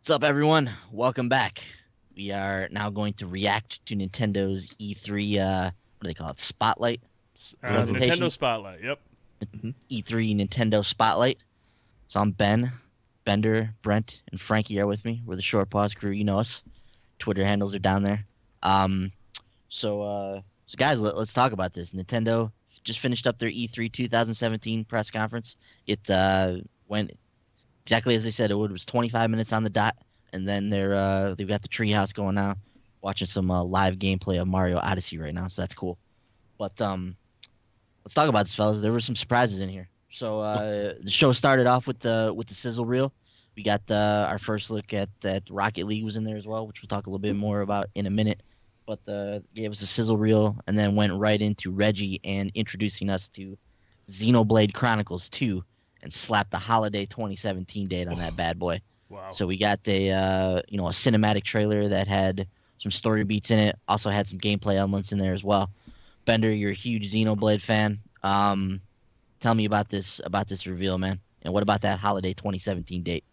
What's up, everyone? Welcome back. We are now going to react to Nintendo's E3, what do they call it? Spotlight Nintendo presentation? Spotlight. Yep. Mhm. E3 Nintendo Spotlight. So I'm Ben, Bender, Brent, and Frankie are with me. We're the Short Pause crew. You know us. Twitter handles are down there. Um, so guys, let's talk about this. Nintendo just finished up their E3 2017 press conference. It went exactly as they said it would. It was 25 minutes on the dot, and then they've got the treehouse going now, watching some live gameplay of Mario Odyssey right now, so that's cool. But let's talk about this, fellas. There were some surprises in here. So the show started off with the sizzle reel. We got our first look at Rocket League was in there as well, which we'll talk a little bit more about in a minute. But gave us a sizzle reel and then went right into Reggie and introducing us to Xenoblade Chronicles 2 and slapped the holiday 2017 date on that bad boy. Wow. So we got a cinematic trailer that had some story beats in it, also had some gameplay elements in there as well. Bender, you're a huge Xenoblade fan. Tell me about this reveal, man. And what about that holiday 2017 date?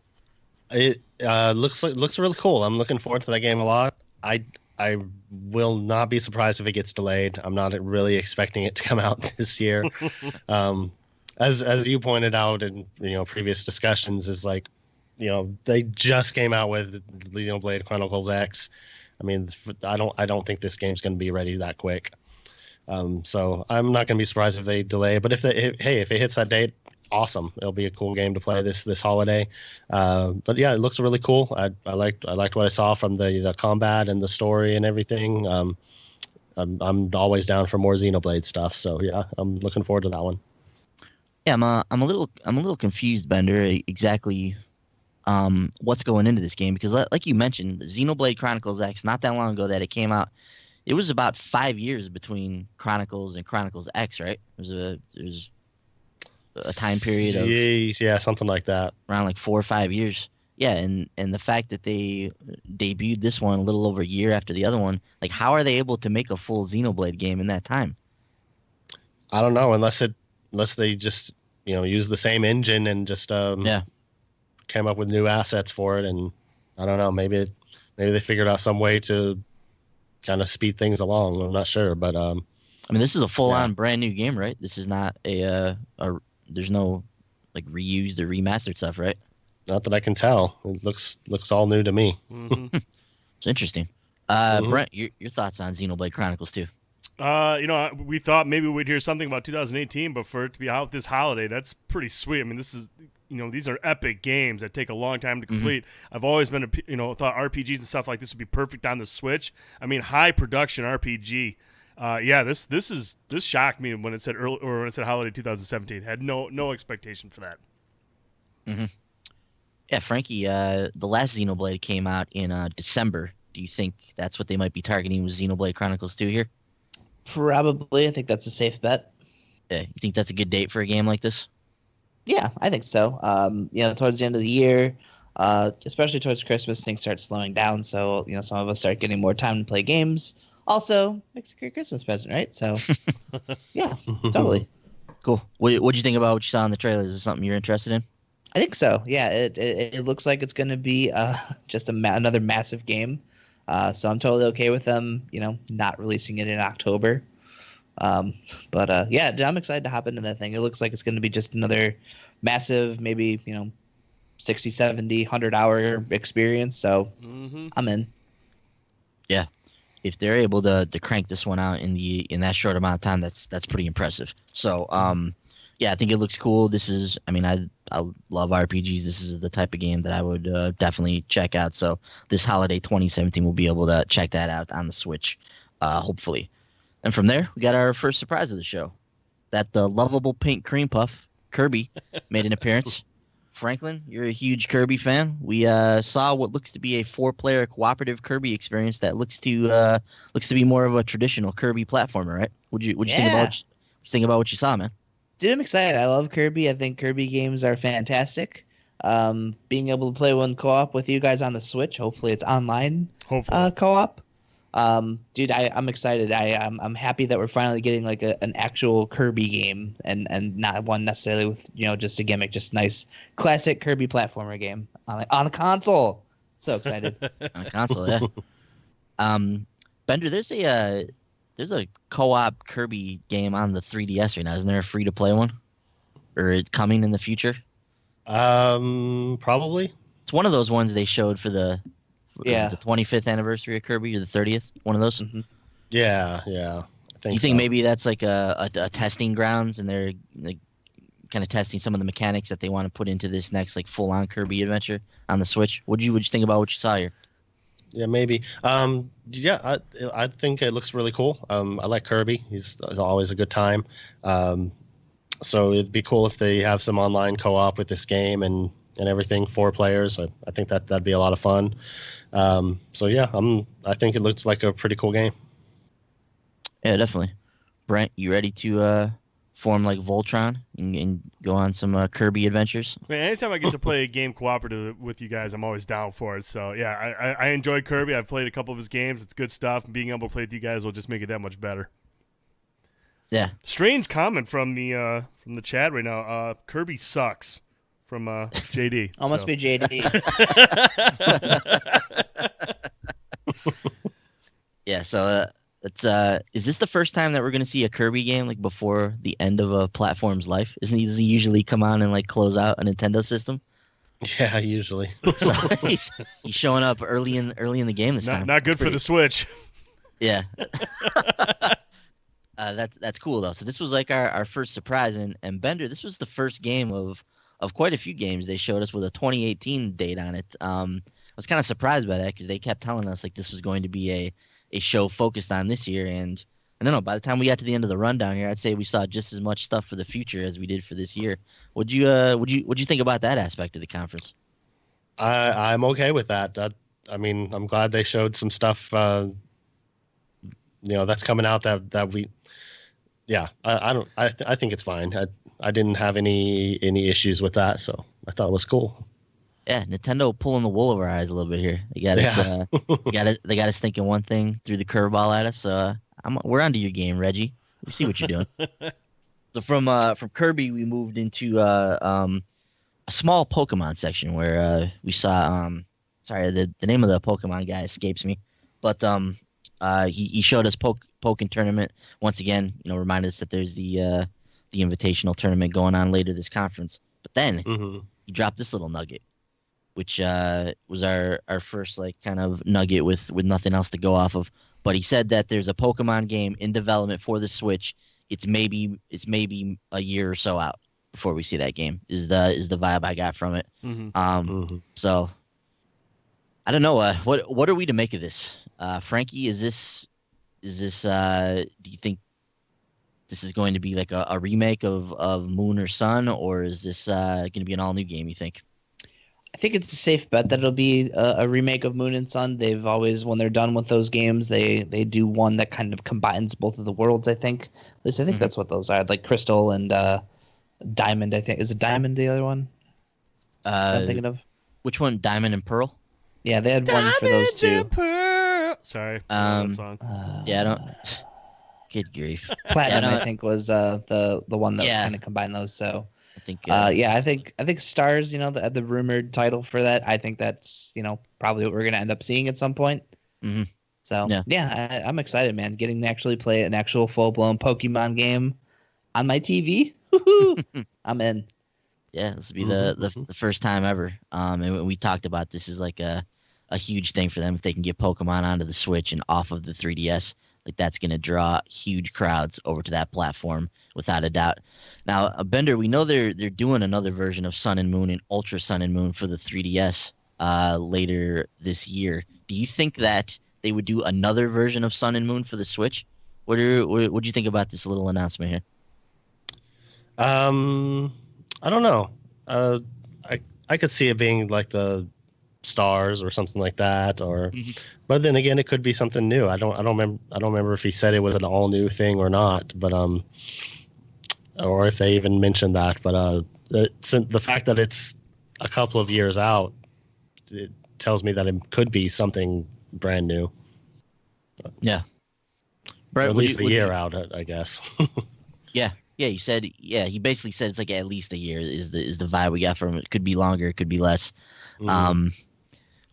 It looks really cool. I'm looking forward to that game a lot. I will not be surprised if it gets delayed. I'm not really expecting it to come out this year. Um, as you pointed out in previous discussions, is like they just came out with Blade Chronicles X. I mean, I don't think this game's going to be ready that quick. So I'm not going to be surprised if they delay. But if it hits that date, awesome. It'll be a cool game to play this holiday. But yeah, it looks really cool. I liked what I saw from the combat and the story and everything. I'm always down for more Xenoblade stuff. So yeah, I'm looking forward to that one. Yeah, I'm a little confused, Bender, exactly what's going into this game because like you mentioned, Xenoblade Chronicles X, not that long ago that it came out, it was about 5 years between Chronicles and Chronicles X, right? There was a time period of Jeez, yeah, something like that. around like 4 or 5 years. Yeah, and the fact that they debuted this one a little over a year after the other one, like how are they able to make a full Xenoblade game in that time? I don't know unless they just use the same engine and just Yeah, came up with new assets for it, and I don't know, maybe they figured out some way to kind of speed things along. I'm not sure, but I mean this is a yeah, full-on brand new game, right? This is not a there's no like reused or remastered stuff, right? not that I can tell. It looks all new to me. hmm It's interesting. Hmm. Brent, your thoughts on Xenoblade Chronicles 2? we thought maybe we'd hear something about 2018, but for it to be out this holiday, that's pretty sweet. I mean, this is, these are epic games that take a long time to Hmm. complete. I've always been, thought RPGs and stuff like this would be perfect on the Switch. I mean, high production RPG. Yeah, this shocked me when it said early or when it said holiday 2017. Had no expectation for that. Hmm. Yeah, Frankie, the last Xenoblade came out in December. Do you think that's what they might be targeting with Xenoblade Chronicles 2 here? Probably. I think that's a safe bet. Yeah, you think that's a good date for a game like this? Yeah, I think so. Towards the end of the year, especially towards Christmas, things start slowing down. So, some of us start getting more time to play games. Also, makes a great Christmas present, right? So, yeah, totally. Cool. What'd you think about what you saw in the trailers? Is it something you're interested in? I think so. Yeah, it looks like it's going to be just another massive game. So I'm totally okay with them, not releasing it in October. Um, but yeah, dude, I'm excited to hop into that thing. It looks like it's going to be just another massive, maybe 60, 70, 100 hour experience. So hmm I'm in. Yeah. If they're able to crank this one out in that short amount of time, that's pretty impressive. So yeah, I think it looks cool. This is, I mean, I love RPGs. This is the type of game that I would definitely check out. So this holiday 2017, we'll be able to check that out on the Switch, hopefully. And from there, we got our first surprise of the show. That the lovable pink cream puff, Kirby, made an appearance. Franklin, you're a huge Kirby fan. We saw what looks to be a four-player cooperative Kirby experience that looks to be more of a traditional Kirby platformer, right? Would you think about Yeah, what you think about what you saw, man? dude, I'm excited. I love Kirby. I think Kirby games are fantastic. Being able to play one co-op with you guys on the Switch. Hopefully, it's online Hopefully. co-op. Dude, I'm excited. I'm happy that we're finally getting like an actual Kirby game and not one necessarily with just a gimmick, just nice classic Kirby platformer game on a console. So excited. on a console. Yeah. Bender, there's a co-op Kirby game on the 3DS right now. Isn't there a free-to-play one, or it coming in the future? Probably. It's one of those ones they showed for the Yeah. the 25th anniversary of Kirby or the 30th. One of those. hmm Yeah, yeah. I think You think so. maybe that's like a testing grounds, and they're like kind of testing some of the mechanics that they want to put into this next like full-on Kirby adventure on the Switch? What'd you think about what you saw here? Yeah, maybe. Yeah, I think it looks really cool. I like Kirby. He's always a good time. So it'd be cool if they have some online co-op with this game and everything, 4 players. I think that'd be a lot of fun. So yeah, I think it looks like a pretty cool game. Yeah, definitely. Brent, you ready to form like Voltron and go on some Kirby adventures? Man, anytime I get to play a game cooperative with you guys, I'm always down for it. So yeah, I enjoy Kirby. I've played a couple of his games. It's good stuff. And being able to play with you guys will just make it that much better. Yeah. Strange comment from the chat right now. Kirby sucks from JD. Almost So. be JD. Yeah, so it's is this the first time that we're gonna see a Kirby game like before the end of a platform's life? Does he usually come on and like close out a Nintendo system? Yeah, usually. So he's showing up early in the game this time. Not good for the Switch. Yeah. That's cool though. So this was like our first surprise, and Bender, this was the first game of quite a few games they showed us with a 2018 date on it. I was kind of surprised by that because they kept telling us like this was going to be a show focused on this year, and I don't know. By the time we got to the end of the rundown here, I'd say we saw just as much stuff for the future as we did for this year. What'd you think about that aspect of the conference? I'm okay with that. I mean, I'm glad they showed some stuff. That's coming out that we. Yeah, I think it's fine. I didn't have any issues with that, so I thought it was cool. Yeah, Nintendo pulling the wool over our eyes a little bit here. They got us, they got us thinking one thing, threw the curveball at us. So we're onto your game, Reggie. We see what you're doing. So from Kirby, we moved into a small Pokemon section where we saw sorry, the name of the Pokemon guy escapes me, but he showed us Pokken Tournament once again. Reminded us that there's the Invitational Tournament going on later this conference. But then he dropped this little nugget, which was our first like kind of nugget with nothing else to go off of. But he said that there's a Pokemon game in development for the Switch. It's maybe a year or so out before we see that game. Is the vibe I got from it. So I don't know. What are we to make of this? Frankie, is this do you think this is going to be like a remake of Moon or Sun, or is this going to be an all new game, you think? I think it's a safe bet that it'll be a remake of Moon and Sun. They've always, when they're done with those games, they do one that kind of combines both of the worlds, I think. At least I think that's what those are. Like Crystal and Diamond, I think. Is it Diamond the other one? I'm thinking of? Which one? Diamond and Pearl? Yeah, they had one for those two. Sorry. Um, that song. Yeah, I don't. Good grief. Platinum, Yeah, I think, was the one that Yeah. kind of combined those. So I think. yeah, I think Stars, the rumored title for that. I think that's probably what we're gonna end up seeing at some point. Mhm. So Yeah. I'm excited, man. Getting to actually play an actual full blown Pokemon game on my TV. Woohoo! I'm in. Yeah, this will be the first time ever. And we talked about this is like a huge thing for them if they can get Pokemon onto the Switch and off of the 3DS. Like that's going to draw huge crowds over to that platform without a doubt. Now, Bender, we know they're doing another version of Sun and Moon and Ultra Sun and Moon for the 3DS later this year. Do you think that they would do another version of Sun and Moon for the Switch? What do you think about this little announcement here? I don't know. I could see it being like the Stars or something like that, or but then again it could be something new. I don't remember if he said it was an all new thing or not, but or if they even mentioned that, but the fact that it's a couple of years out, it tells me that it could be something brand new. Yeah. Or at least a year out, I guess. Yeah, you said he basically said it's like at least a year is the vibe we got from it. It could be longer, it could be less.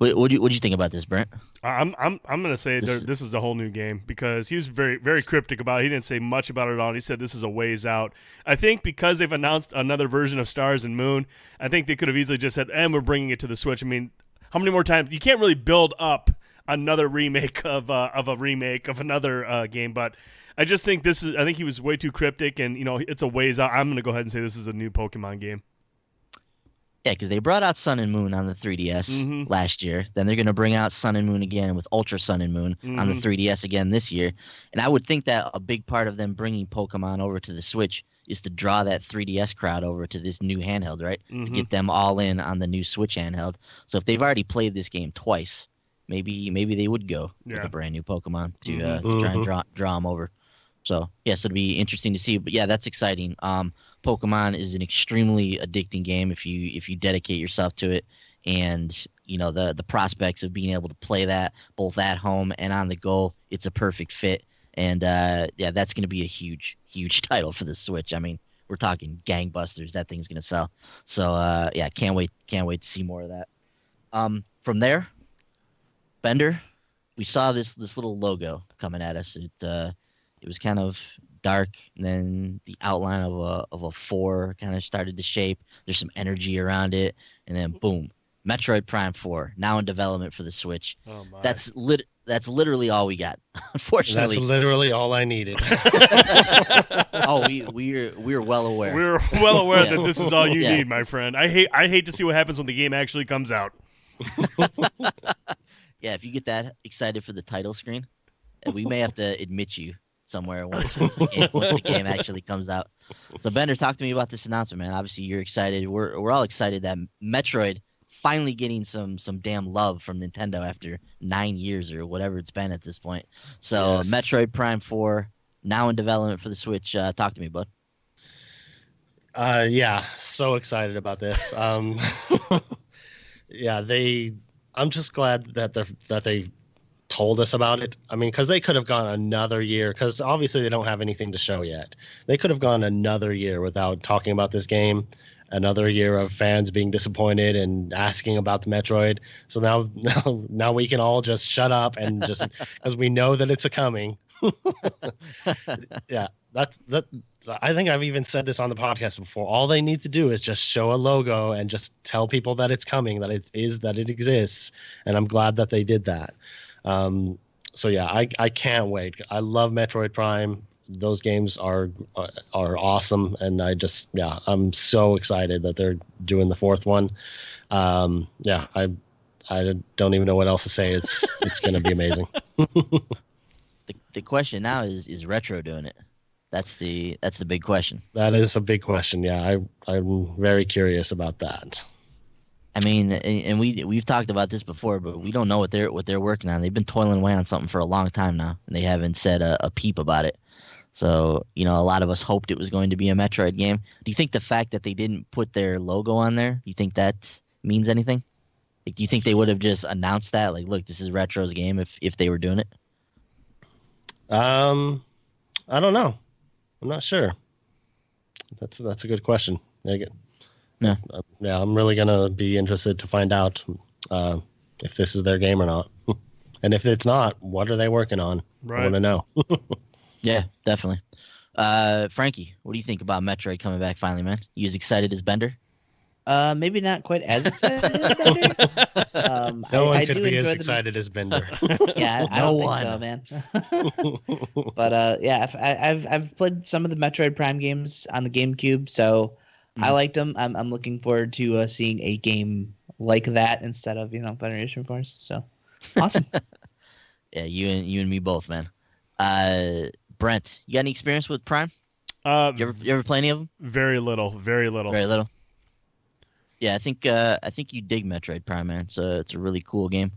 What do you think about this, Brent? I'm gonna say this is a whole new game because he was very very cryptic about it. He didn't say much about it at all. He said this is a ways out. I think because they've announced another version of Stars and Moon, I think they could have easily just said, "And we're bringing it to the Switch." I mean, how many more times? You can't really build up another remake of a remake of another game, but I just think this is. I think he was way too cryptic, and it's a ways out. I'm gonna go ahead and say this is a new Pokemon game. Yeah, because they brought out Sun and Moon on the 3DS last year. Then they're going to bring out Sun and Moon again with Ultra Sun and Moon on the 3DS again this year. And I would think that a big part of them bringing Pokemon over to the Switch is to draw that 3DS crowd over to this new handheld, right? To get them all in on the new Switch handheld. So if they've already played this game twice, maybe they would go with a brand new Pokemon to try and draw them over. So, yeah, so it'll be interesting to see. But, yeah, that's exciting. Pokemon is an extremely addicting game if you dedicate yourself to it. And, the prospects of being able to play that both at home and on the go, it's a perfect fit. And, that's going to be a huge, huge title for the Switch. I mean, we're talking gangbusters. That thing's going to sell. So, can't wait to see more of that. From there, Bender, we saw this little logo coming at us. It was kind of dark, and then the outline of a 4 kind of started to shape. There's some energy around it, and then boom, Metroid Prime 4 now in development for the Switch. Oh my. That's literally all we got. Unfortunately, That's literally all I needed. oh, we're well aware. We're well aware that this is all you need, my friend. I hate to see what happens when the game actually comes out. Yeah, if you get that excited for the title screen, we may have to admit you somewhere once the game actually comes out. So Bender, talk to me about this announcement, man. Obviously you're excited. We're all excited that Metroid finally getting some damn love from Nintendo after 9 years or whatever it's been at this point. So yes. Metroid Prime 4 now in development for the Switch. Talk to me, bud. Yeah, so excited about this. I'm just glad that they told us about it. I mean, because they could have gone another year, because obviously they don't have anything to show yet. They could have gone another year without talking about this game, another year of fans being disappointed and asking about the Metroid. So now we can all just shut up and just because we know that it's coming. Yeah, that I think I've even said this on the podcast before. All they need to do is just show a logo and just tell people that it's coming, that it exists, and I'm glad that they did that. So yeah, I can't wait. I love Metroid Prime. Those games are awesome, and I'm so excited that they're doing the 4th one. I don't even know what else to say. It's going to be amazing. The question now is Retro doing it? That's the big question. That is a big question. Yeah, I'm very curious about that. I mean, and we've talked about this before, but we don't know what they're working on. They've been toiling away on something for a long time now, and they haven't said a peep about it. So, a lot of us hoped it was going to be a Metroid game. Do you think the fact that they didn't put their logo on there, do you think that means anything? Like, do you think they would have just announced that? Like, look, this is Retro's game if they were doing it? I don't know. I'm not sure. That's a good question. Yeah, I'm really gonna be interested to find out if this is their game or not, and if it's not, what are they working on? Right. I want to know. Yeah, definitely. Frankie, what do you think about Metroid coming back finally, man? You as excited as Bender? Maybe not quite as excited as Bender. No one could be as excited as Bender. Yeah, I don't think so, man. But I've played some of the Metroid Prime games on the GameCube, so I liked them. I'm looking forward to seeing a game like that instead of Federation Force. So awesome. Yeah, you and me both, man. Brent, you got any experience with Prime? You ever play any of them? Very little. Very little. Yeah, I think you dig Metroid Prime, man. So it's a really cool game.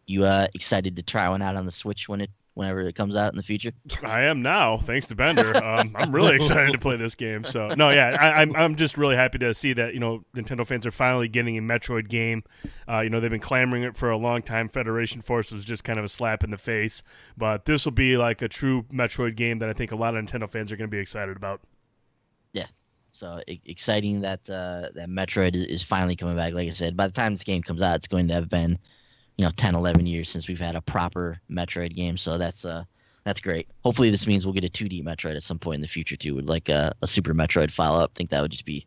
You excited to try one out on the Switch whenever it comes out in the future? I am now, thanks to Bender. I'm really excited to play this game. So no, yeah, I'm just really happy to see that Nintendo fans are finally getting a Metroid game. They've been clamoring it for a long time. Federation Force was just kind of a slap in the face, but this will be like a true Metroid game that I think a lot of Nintendo fans are going to be excited about. Yeah. So exciting that Metroid is finally coming back. Like I said, by the time this game comes out, it's going to have been 10, 11 years since we've had a proper Metroid game. So that's great. Hopefully this means we'll get a 2D Metroid at some point in the future too, with like a Super Metroid follow-up. I think that would just be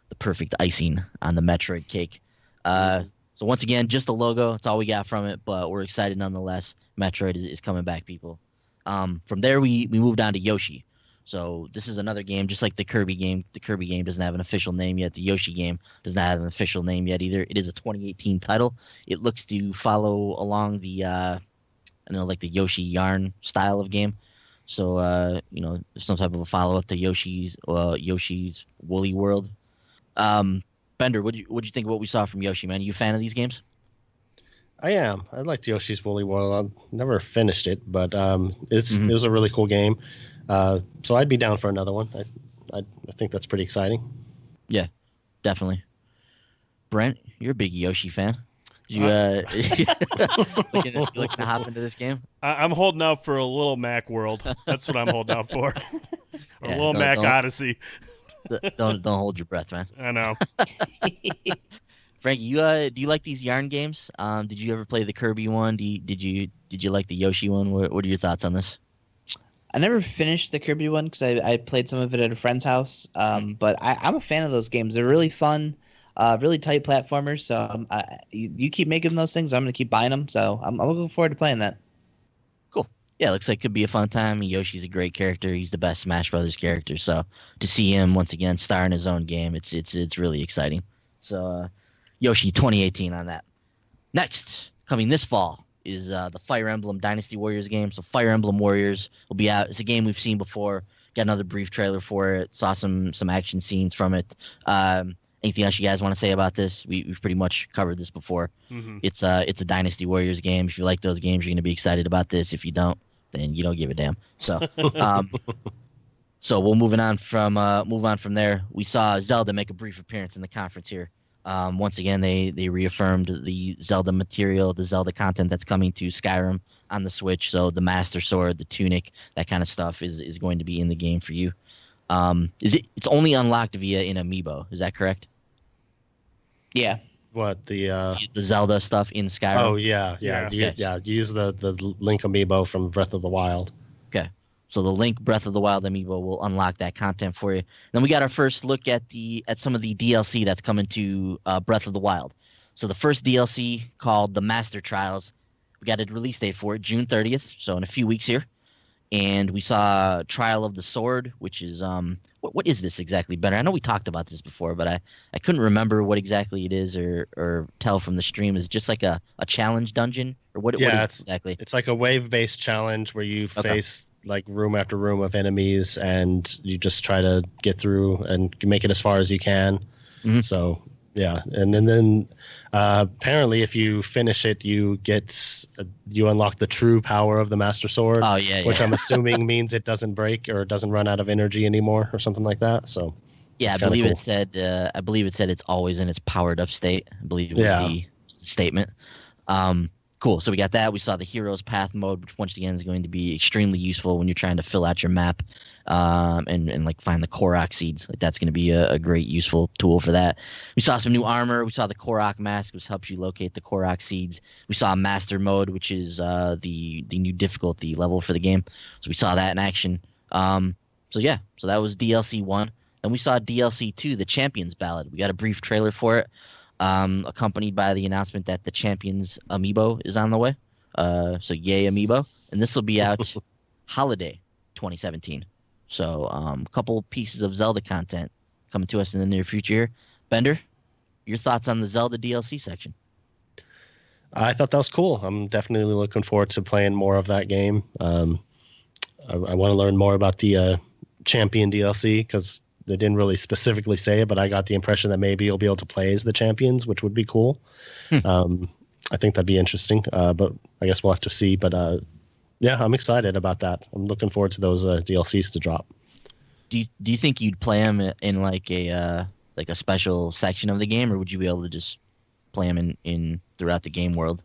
the perfect icing on the Metroid cake. So once again, just the logo. That's all we got from it, but we're excited nonetheless. Metroid is coming back, people. From there, we moved on to Yoshi. So this is another game, just like the Kirby game. The Kirby game doesn't have an official name yet. The Yoshi game does not have an official name yet either. It is a 2018 title. It looks to follow along the, like the Yoshi Yarn style of game. So, some type of a follow-up to Yoshi's Woolly World. Bender, what'd you think of what we saw from Yoshi, man? You a fan of these games? I am. I liked Yoshi's Woolly World. I've never finished it, but it was a really cool game. So I'd be down for another one. I think that's pretty exciting. Yeah, definitely. Brent, you're a big Yoshi fan. You looking to hop into this game? I'm holding out for a Little Mac World. That's what I'm holding out for. Or Little Mac Odyssey. Don't hold your breath, man. I know. Frankie, do you like these yarn games? Did you ever play the Kirby one? Did you like the Yoshi one? What are your thoughts on this? I never finished the Kirby one because I played some of it at a friend's house. But I'm a fan of those games. They're really fun, really tight platformers. So you keep making those things, I'm going to keep buying them. So I'm looking forward to playing that. Cool. Yeah, looks like it could be a fun time. Yoshi's a great character. He's the best Smash Brothers character. So to see him once again star in his own game, it's really exciting. So Yoshi 2018 on that. Next, coming this fall, is the Fire Emblem Dynasty Warriors game. So Fire Emblem Warriors will be out. It's a game we've seen before. Got another brief trailer for it. Saw some action scenes from it. Anything else you guys want to say about this? We've pretty much covered this before. Mm-hmm. It's a Dynasty Warriors game. If you like those games, you're going to be excited about this. If you don't, then you don't give a damn. So so we'll move on from there. We saw Zelda make a brief appearance in the conference here. Once again, they reaffirmed the Zelda material, the Zelda content that's coming to Skyrim on the Switch. So the Master Sword, the tunic, that kind of stuff is going to be in the game for you. It's only unlocked via an amiibo. Is that correct? Yeah. What the Zelda stuff in Skyrim? Oh yeah. You use the Link amiibo from Breath of the Wild. Okay. So the Link Breath of the Wild amiibo will unlock that content for you. Then we got our first look at some of the DLC that's coming to Breath of the Wild. So the first DLC, called the Master Trials, we got a release date for it, June 30th, so in a few weeks here. And we saw Trial of the Sword, which is what is this exactly, Ben? I know we talked about this before, but I couldn't remember what exactly it is or tell from the stream. Is it just like a challenge dungeon, or what is it exactly? It's like a wave-based challenge where you face like room after room of enemies, and you just try to get through and make it as far as you can. Mm-hmm. So yeah, and then apparently if you finish it, you unlock the true power of the Master Sword. Oh yeah, which I'm assuming means it doesn't break or it doesn't run out of energy anymore or something like that. So yeah, I believe it said it's always in its powered up state. I believe it was the statement. Cool. So we got that. We saw the Heroes Path mode, which once again is going to be extremely useful when you're trying to fill out your map, and like find the Korok seeds. Like that's going to be a great useful tool for that. We saw some new armor. We saw the Korok mask, which helps you locate the Korok seeds. We saw Master mode, which is the new difficulty level for the game. So we saw that in action. So that was DLC 1. Then we saw DLC 2, the Champions Ballad. We got a brief trailer for it. Accompanied by the announcement that the Champions Amiibo is on the way. So yay Amiibo. And this will be out holiday 2017. So a couple pieces of Zelda content coming to us in the near future. Bender, your thoughts on the Zelda DLC section? I thought that was cool. I'm definitely looking forward to playing more of that game. I want to learn more about the Champion DLC because they didn't really specifically say it, but I got the impression that maybe you'll be able to play as the champions, which would be cool. I think that'd be interesting, but I guess we'll have to see. But I'm excited about that. I'm looking forward to those DLCs to drop. Do you think you'd play them in like a special section of the game, or would you be able to just play them in throughout the game world?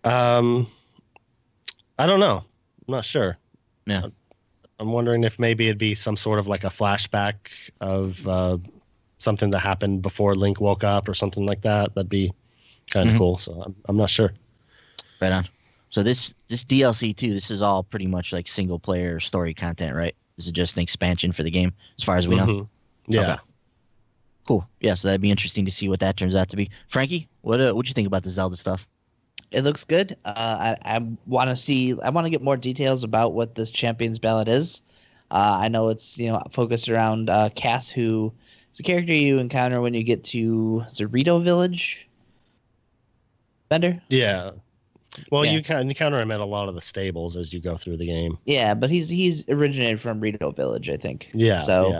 I don't know. I'm not sure. Yeah. I'm wondering if maybe it'd be some sort of like a flashback of something that happened before Link woke up or something like that. That'd be kind of cool. So I'm not sure. Right on. So this DLC too, this is all pretty much like single player story content, right? This is just an expansion for the game, as far as we know. Mhm. Yeah. Okay. Cool. Yeah, so that'd be interesting to see what that turns out to be. Frankie, what'd you think about the Zelda stuff? It looks good. I want to see. I want to get more details about what this Champions Ballad is. I know it's focused around Cass, who is a character you encounter when you get to Cerrito Village. Bender. Yeah. Well, Yeah. you can encounter him at a lot of the stables as you go through the game. Yeah, but he's originated from Rito Village, I think. Yeah. So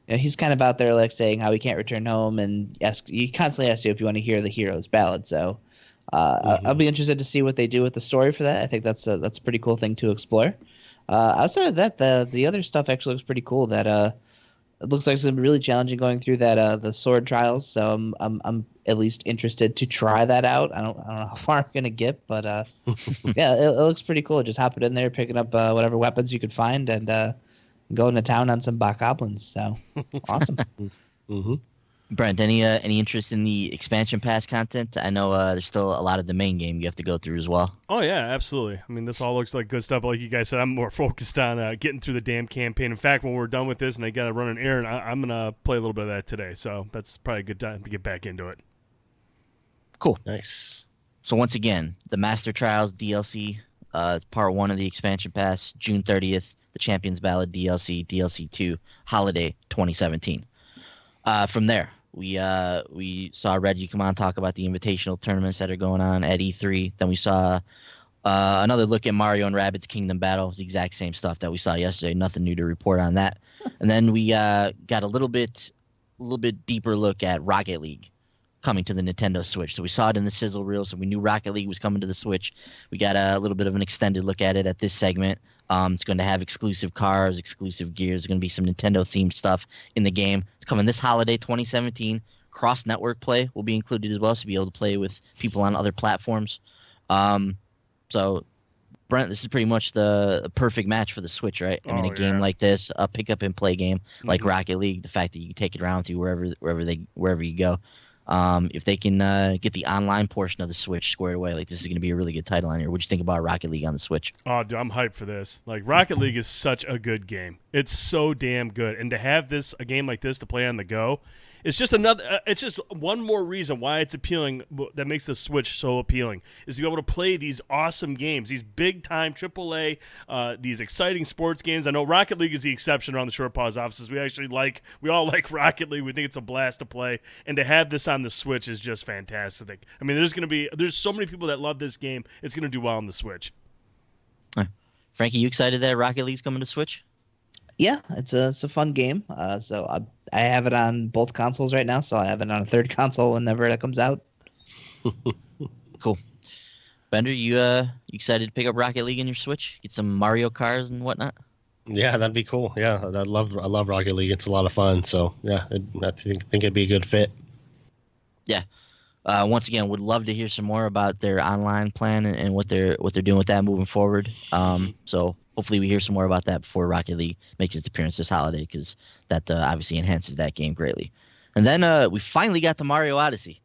Yeah. he's kind of out there like saying how he can't return home, and he constantly asks you if you want to hear the hero's ballad. So I'll be interested to see what they do with the story for that. I think that's a pretty cool thing to explore. Outside of that, the other stuff actually looks pretty cool. That it looks like it's gonna be really challenging going through that the sword trials. So I'm at least interested to try that out. I don't know how far I'm gonna get, but yeah, it looks pretty cool. Just hopping in there, picking up whatever weapons you could find, and going to town on some bokoblins. So awesome. Hmm. Brent, any interest in the expansion pass content? I know there's still a lot of the main game you have to go through as well. Oh yeah, absolutely. I mean, this all looks like good stuff. But like you guys said, I'm more focused on getting through the damn campaign. In fact, when we're done with this and I got to run an errand, I'm gonna play a little bit of that today. So that's probably a good time to get back into it. Cool. Nice. So once again, the Master Trials DLC, it's part 1 of the expansion pass, June 30th. The Champions Ballad DLC, DLC 2, Holiday 2017. From there, we saw Reggie come on talk about the invitational tournaments that are going on at E3. Then we saw another look at Mario and Rabbids Kingdom Battle. It's the exact same stuff that we saw yesterday. Nothing new to report on that. And then we got a little bit deeper look at Rocket League coming to the Nintendo Switch. So we saw it in the sizzle reel, so we knew Rocket League was coming to the Switch. We got a little bit of an extended look at it at this segment. It's going to have exclusive cars, exclusive gears. There's going to be some Nintendo-themed stuff in the game. It's coming this holiday, 2017. Cross-network play will be included as well, so you'll be able to play with people on other platforms. So, Brent, this is pretty much the perfect match for the Switch, right? I mean, a game like this, a pick-up-and-play game like Rocket League, the fact that you can take it around with you wherever you go. If they can get the online portion of the Switch squared away, like this is going to be a really good title on here. What'd you think about Rocket League on the Switch? Oh, dude, I'm hyped for this. Like, Rocket League is such a good game. It's so damn good. And to have a game like this to play on the go, it's just it's just one more reason why it's appealing, that makes the Switch so appealing, is to be able to play these awesome games, these big-time AAA, these exciting sports games. I know Rocket League is the exception around the Short Pause offices. We all like Rocket League. We think it's a blast to play. And to have this on the Switch is just fantastic. I mean, there's so many people that love this game. It's going to do well on the Switch. Frankie, you excited that Rocket League's coming to Switch? Yeah, it's a fun game. So I have it on both consoles right now. So I have it on a third console whenever that comes out. Cool. Bender, you excited to pick up Rocket League in your Switch? Get some Mario cars and whatnot? Yeah, that'd be cool. Yeah, I love Rocket League. It's a lot of fun. So yeah, I think it'd be a good fit. Yeah. Once again, would love to hear some more about their online plan and what they're doing with that moving forward. So hopefully we hear some more about that before Rocket League makes its appearance this holiday, because that obviously enhances that game greatly. And then we finally got to Mario Odyssey.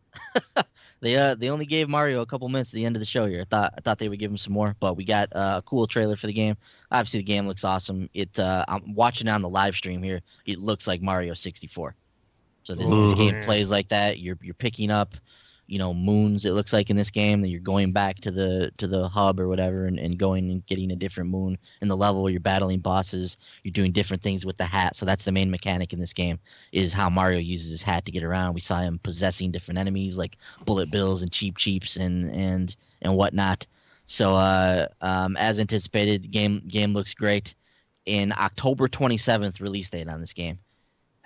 They only gave Mario a couple minutes at the end of the show here. I thought they would give him some more, but we got a cool trailer for the game. Obviously the game looks awesome. I'm watching it on the live stream here. It looks like Mario 64. So this game plays like that. You're picking up, moons, it looks like in this game, that you're going back to the hub or whatever and going and getting a different moon in the level. You're battling bosses, you're doing different things with the hat. So that's the main mechanic in this game, is how Mario uses his hat to get around. We saw him possessing different enemies like Bullet Bills and Cheeps and whatnot. So as anticipated, the game looks great. In October 27th release date on this game.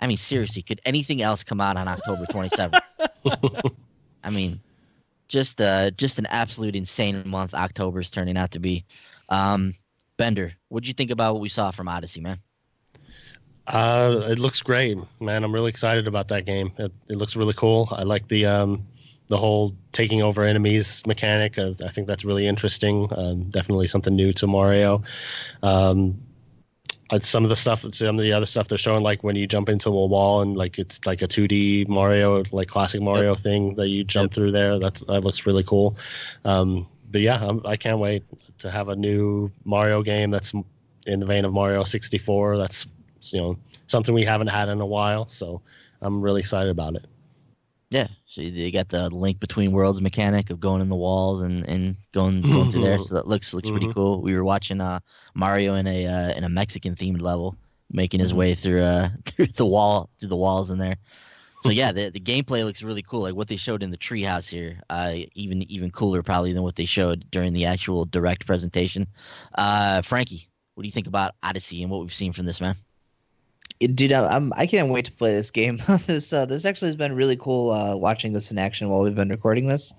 I mean, seriously, could anything else come out on October 27th? I mean, just an absolute insane month October's turning out to be. Bender, what'd you think about what we saw from Odyssey, man? It looks great, man. I'm really excited about that game. It looks really cool. I like the whole taking over enemies mechanic. I think that's really interesting. Definitely something new to Mario. Some of the other stuff they're showing, like when you jump into a wall and like it's like a 2D Mario, like classic Mario thing that you jump through there. That looks really cool. but yeah, I can't wait to have a new Mario game that's in the vein of Mario 64. That's something we haven't had in a while, so I'm really excited about it. Yeah, so you got the link between worlds mechanic of going in the walls and going through there. So that looks pretty cool. We were watching Mario in a Mexican themed level, making his way through through the walls in there. So yeah, the gameplay looks really cool. Like what they showed in the treehouse here, even cooler probably than what they showed during the actual direct presentation. Frankie, what do you think about Odyssey and what we've seen from this, man? Dude, I can't wait to play this game. This actually has been really cool watching this in action while we've been recording this.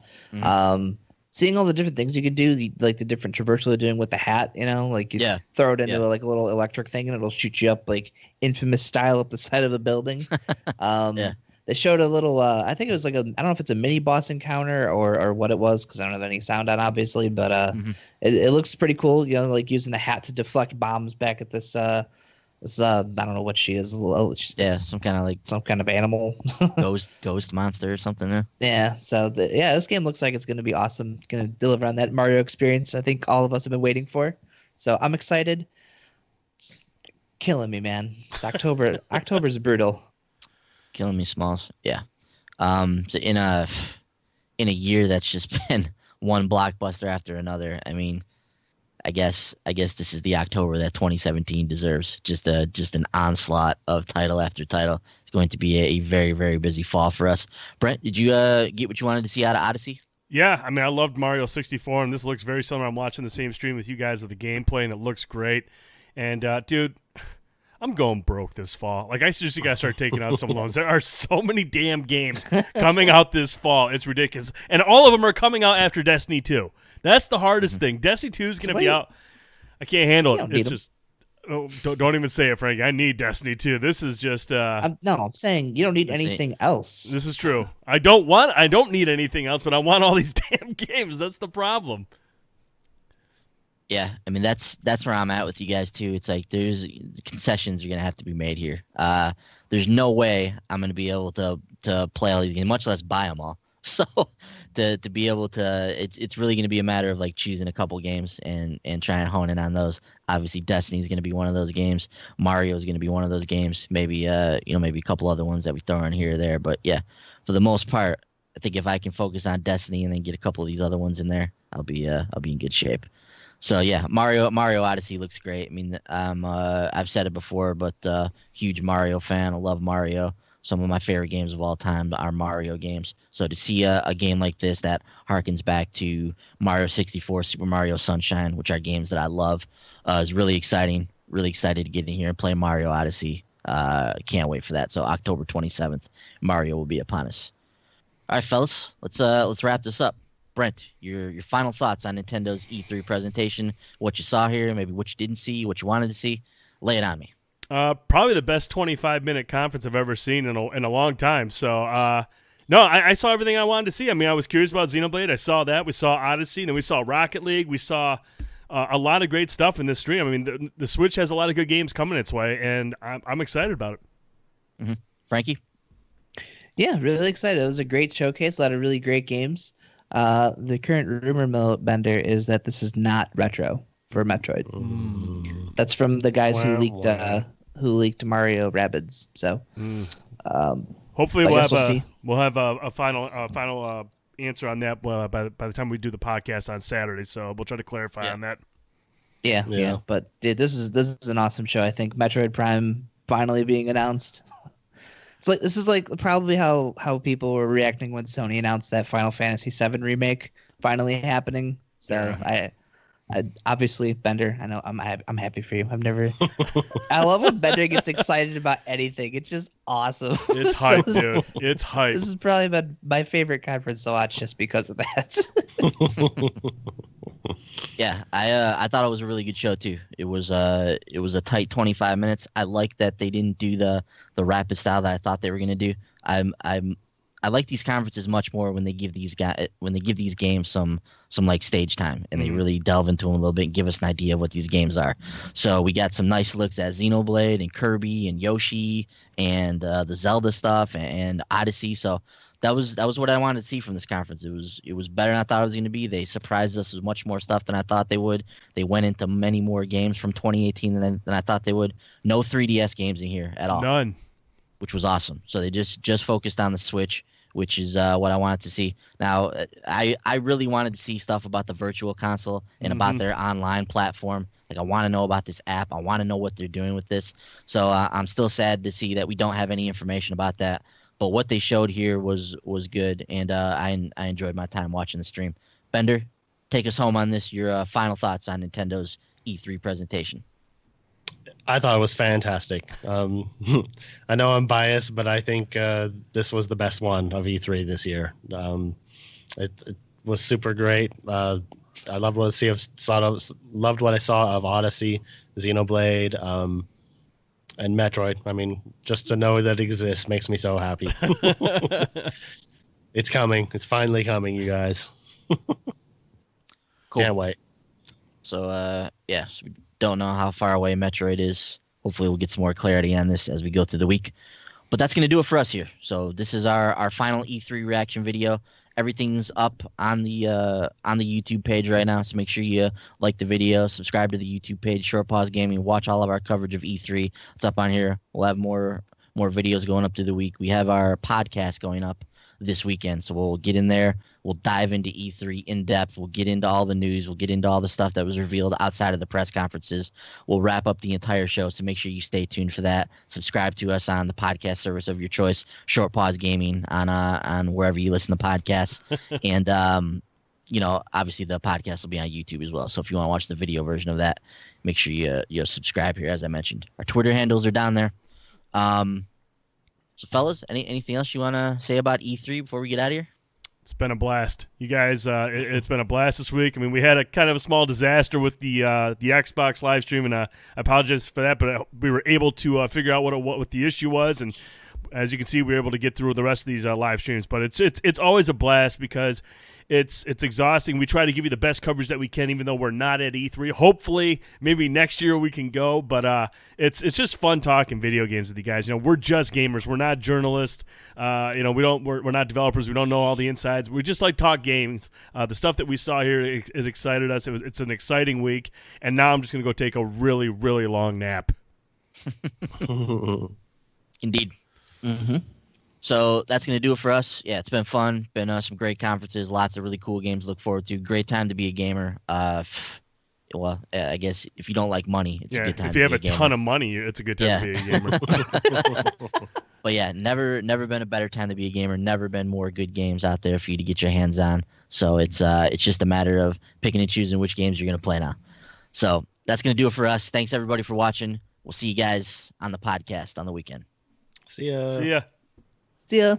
Seeing all the different things you could do, like the different traversal you're doing with the hat, like you throw it into like a little electric thing and it'll shoot you up like Infamous style up the side of the building. They showed a little, I think it was like I don't know if it's a mini boss encounter or what it was because I don't have any sound on obviously, but it looks pretty cool. Like using the hat to deflect bombs back at this. I don't know what she is. Some kind of animal, ghost monster or something. Yeah. So this game looks like it's going to be awesome. Going to deliver on that Mario experience I think all of us have been waiting for. So I'm excited. It's killing me, man. It's October. October's brutal. Killing me, Smalls. Yeah. So in a year that's just been one blockbuster after another. I mean, I guess this is the October that 2017 deserves. Just an onslaught of title after title. It's going to be a very, very busy fall for us. Brent, did you get what you wanted to see out of Odyssey? Yeah, I mean, I loved Mario 64, and this looks very similar. I'm watching the same stream with you guys of the gameplay, and it looks great. And, dude, I'm going broke this fall. Like, I seriously got to start taking out some loans. There are so many damn games coming out this fall. It's ridiculous. And all of them are coming out after Destiny 2. That's the hardest thing. Destiny 2 is going to be out. I can't handle it. It's just don't even say it, Frankie. I need Destiny 2. This is just I'm saying you don't need anything else. This is true. I don't need anything else, but I want all these damn games. That's the problem. Yeah, I mean that's where I'm at with you guys too. It's like there's concessions are gonna have to be made here. There's no way I'm gonna be able to play all these games, much less buy them all. So to be able to, it's really gonna be a matter of like choosing a couple games and trying to hone in on those. Obviously, Destiny is gonna be one of those games. Mario is gonna be one of those games. Maybe maybe a couple other ones that we throw in here or there. But yeah, for the most part, I think if I can focus on Destiny and then get a couple of these other ones in there, I'll be in good shape. So yeah, Mario Odyssey looks great. I mean, I've said it before, but huge Mario fan. I love Mario. Some of my favorite games of all time are Mario games. So to see a game like this that harkens back to Mario 64, Super Mario Sunshine, which are games that I love, is really exciting. Really excited to get in here and play Mario Odyssey. Can't wait for that. So October 27th, Mario will be upon us. All right, fellas, let's wrap this up. Brent, your final thoughts on Nintendo's E3 presentation, what you saw here, maybe what you didn't see, what you wanted to see. Lay it on me. Probably the best 25-minute conference I've ever seen in a long time. So, no, I saw everything I wanted to see. I mean, I was curious about Xenoblade. I saw that. We saw Odyssey. Then we saw Rocket League. We saw a lot of great stuff in this stream. I mean, the Switch has a lot of good games coming its way, and I'm excited about it. Mm-hmm. Frankie? Yeah, really excited. It was a great showcase. A lot of really great games. The current rumor mill, Bender, is that this is not retro for Metroid. That's from the guys who leaked Mario Rabbids. So, hopefully we'll have a final answer on that by the time we do the podcast on Saturday. So we'll try to clarify on that. Yeah. But dude, this is an awesome show. I think Metroid Prime finally being announced. This is probably how people were reacting when Sony announced that Final Fantasy VII remake finally happening. So I obviously Bender, I know I'm happy for you. I love when Bender gets excited about anything. It's just awesome. It's hype, dude. It's hype. This has probably been my favorite conference to watch just because of that. Yeah, I thought it was a really good show too. It was a tight 25 minutes. I like that they didn't do the rapid style that I thought they were gonna do. I like these conferences much more when they give these games some like stage time and they really delve into them a little bit and give us an idea of what these games are. So we got some nice looks at Xenoblade and Kirby and Yoshi and the Zelda stuff and Odyssey. So that was what I wanted to see from this conference. It was better than I thought it was going to be. They surprised us with much more stuff than I thought they would. They went into many more games from 2018 than I thought they would. No 3DS games in here at all. None. Which was awesome. So they just focused on the Switch, which is what I wanted to see. Now, I really wanted to see stuff about the Virtual Console and about their online platform. Like, I want to know about this app. I want to know what they're doing with this. So I'm still sad to see that we don't have any information about that. But what they showed here was good, and I enjoyed my time watching the stream. Bender, take us home on this. Your final thoughts on Nintendo's E3 presentation. I thought it was fantastic. I know I'm biased, but I think this was the best one of E3 this year. It was super great. I loved what I saw of Odyssey, Xenoblade, and Metroid. I mean, just to know that it exists makes me so happy. It's coming. It's finally coming, you guys. Cool. Can't wait. So, so we don't know how far away Metroid is. Hopefully we'll get some more clarity on this as we go through the week. But that's going to do it for us here. So this is our final E3 reaction video. Everything's up on the YouTube page right now, so make sure you like the video, subscribe to the YouTube page, Short Pause Gaming, watch all of our coverage of E3. It's up on here. We'll have more videos going up through the week. We have our podcast going up this weekend, so we'll get in there. We'll dive into E3 in depth. We'll get into all the news. We'll get into all the stuff that was revealed outside of the press conferences. We'll wrap up the entire show, so make sure you stay tuned for that. Subscribe to us on the podcast service of your choice, Short Pause Gaming, on wherever you listen to podcasts. And obviously the podcast will be on YouTube as well. So if you want to watch the video version of that, make sure you subscribe here, as I mentioned. Our Twitter handles are down there. So fellas, anything else you want to say about E3 before we get out of here? It's been a blast. You guys, it's been a blast this week. I mean, we had a kind of a small disaster with the Xbox live stream, and I apologize for that, but we were able to figure out what the issue was, and as you can see, we were able to get through the rest of these live streams. But it's always a blast because it's exhausting. We try to give you the best coverage that we can, even though we're not at E3. Hopefully, maybe next year we can go. But it's just fun talking video games with you guys. We're just gamers. We're not journalists. We're not developers. We don't know all the insides. We just like talk games. The stuff that we saw here, it excited us. It's an exciting week. And now I'm just gonna go take a really, really long nap. Indeed. Mm-hmm. So that's going to do it for us. Yeah, it's been fun. Been some great conferences, lots of really cool games to look forward to. Great time to be a gamer. I guess if you don't like money, it's a good time to be a gamer. If you have a ton of money, it's a good time to be a gamer. But yeah, never been a better time to be a gamer. Never been more good games out there for you to get your hands on. So it's just a matter of picking and choosing which games you're going to play now. So that's going to do it for us. Thanks, everybody, for watching. We'll see you guys on the podcast on the weekend. See ya. See ya. See ya.